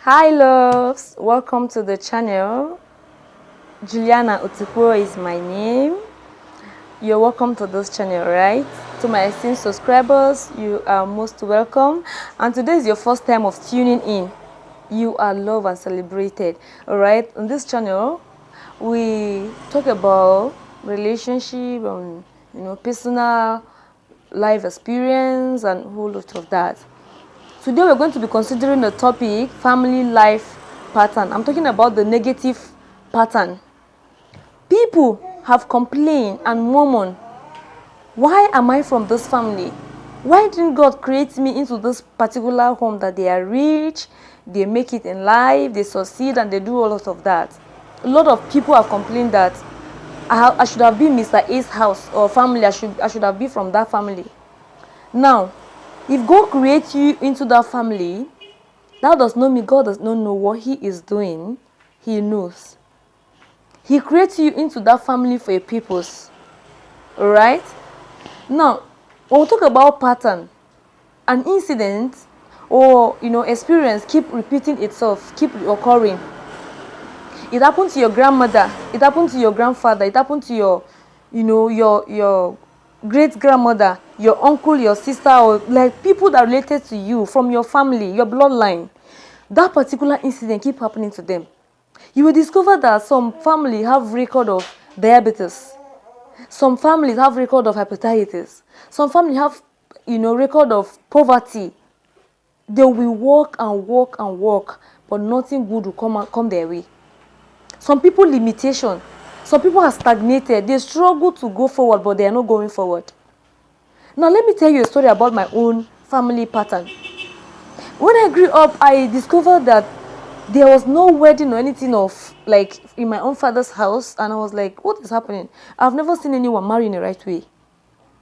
Hi loves, welcome to the channel. Juliana Otukwo is my name. You're welcome to this channel, right? To my esteemed subscribers, you are most welcome. And today is your first time of tuning in. You are loved and celebrated. Alright, on this channel, we talk about relationship and personal life experience and a whole lot of that. Today we're going to be considering the topic family life pattern. I'm talking about the negative pattern. People have complained and murmured, why am I from this family? Why didn't God create me into this particular home that they are rich, they make it in life, they succeed and they do a lot of that? A lot of people have complained that I should have been Mr. A's house or family, I should have been from that family. Now, if God creates you into that family, that does not mean God does not know what He is doing. He knows. He creates you into that family for a purpose. Alright? Now, when we talk about pattern, an incident or experience keep repeating itself, keep occurring. It happened to your grandmother, it happened to your grandfather, it happened to your great-grandmother, your uncle, your sister, or like people that are related to you from your family, your bloodline. That particular incident keep happening to them. You will discover that some family have record of diabetes. Some families have record of hepatitis. Some family have, record of poverty. They will work and work and work, but nothing good will come their way. Some people limitation. Some people are stagnated. They struggle to go forward, but they are not going forward. Now, let me tell you a story about my own family pattern. When I grew up, I discovered that there was no wedding or anything of like in my own father's house, and I was like, what is happening? I've never seen anyone marry in the right way.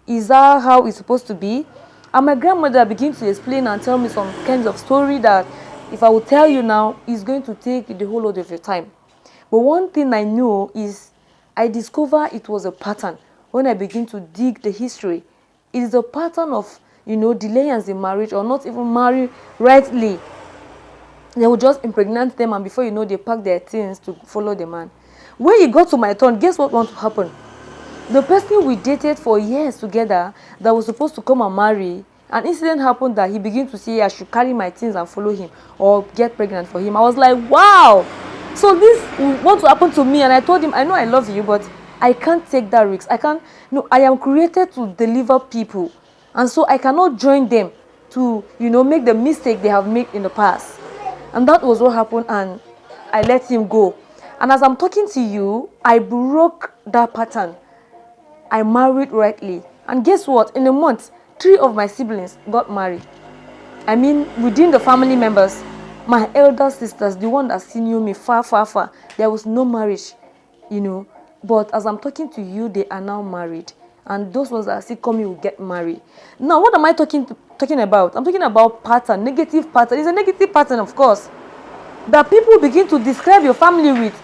Is that how it's supposed to be? And my grandmother began to explain and tell me some kinds of story that if I would tell you now, it's going to take the whole lot of your time. But one thing I know is I discovered it was a pattern when I begin to dig the history. It is a pattern of, delayance in marriage or not even marry rightly. They will just impregnate them, and before you know, they pack their things to follow the man. When it got to my turn, guess what want to happen? The person we dated for years together that was supposed to come and marry, an incident happened that he began to say I should carry my things and follow him or get pregnant for him. I was like, wow! So this want to happen to me, and I told him, I know I love you, but I can't take that risk. I can't. No, I am created to deliver people, and so I cannot join them to, make the mistake they have made in the past. And that was what happened, and I let him go. And as I'm talking to you, I broke that pattern. I married rightly. And guess what? In a month, 3 of my siblings got married. I mean, within the family members, my elder sisters, the one that knew me far, far, far, there was no marriage, But as I'm talking to you, they are now married. And those ones that are still coming will get married. Now, what am I talking about? I'm talking about pattern, negative pattern. It's a negative pattern, of course, that people begin to describe your family with.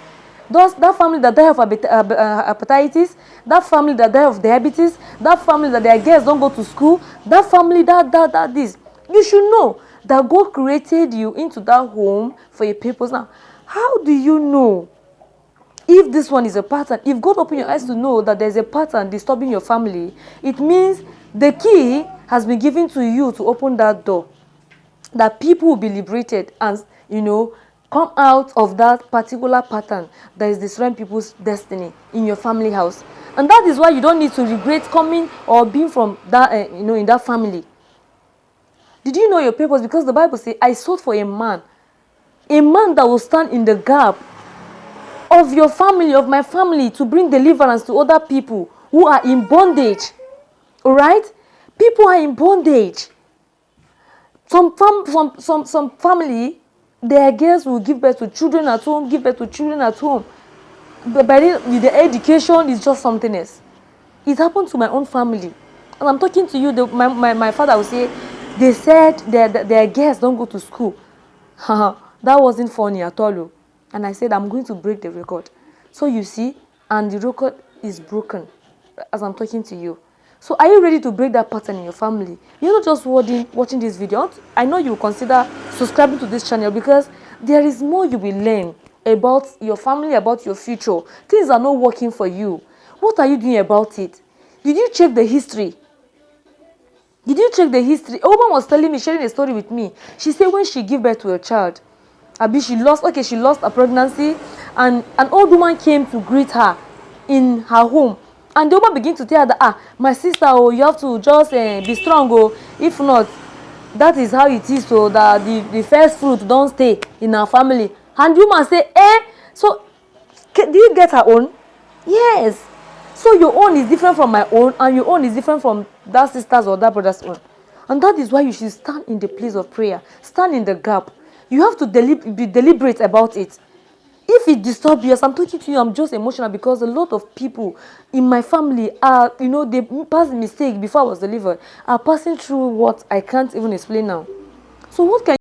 That family that die of hepatitis, that family that die of diabetes, that family that their girls don't go to school, that family that this. You should know that God created you into that home for a purpose. Now, how do you know if this one is a pattern? If God opened your eyes to know that there's a pattern disturbing your family, it means the key has been given to you to open that door. That people will be liberated and, come out of that particular pattern that is destroying people's destiny in your family house. And that is why you don't need to regret coming or being from that, in that family. Did you know your purpose? Because the Bible says, I sought for a man that will stand in the gap of your family, of my family, to bring deliverance to other people who are in bondage. All right? People are in bondage. Some family, their girls will give birth to children at home, But by the education is just something else. It happened to my own family. And I'm talking to you, my father will say, they said their girls don't go to school. That wasn't funny at all. And I said, I'm going to break the record. So you see, and the record is broken as I'm talking to you. So are you ready to break that pattern in your family? You're not just watching this video. I know you will consider subscribing to this channel, because there is more you will learn about your family, about your future. Things are not working for you. What are you doing about it? Did you check the history? Did you check the history? A woman was telling me, sharing a story with me. She said when she gave birth to a child, she lost a pregnancy, and an old woman came to greet her in her home. And the woman began to tell her that, my sister, oh, you have to just be strong, oh. If not, that is how it is, so that the first fruit don't stay in our family. And the woman say, so do you get her own? Yes. So your own is different from my own, and your own is different from that sister's or that brother's own. And that is why you should stand in the place of prayer. Stand in the gap. You have to be deliberate about it. If it disturbs you, as I'm talking to you, I'm just emotional because a lot of people in my family are, they passed mistake before I was delivered, are passing through what I can't even explain now. So what can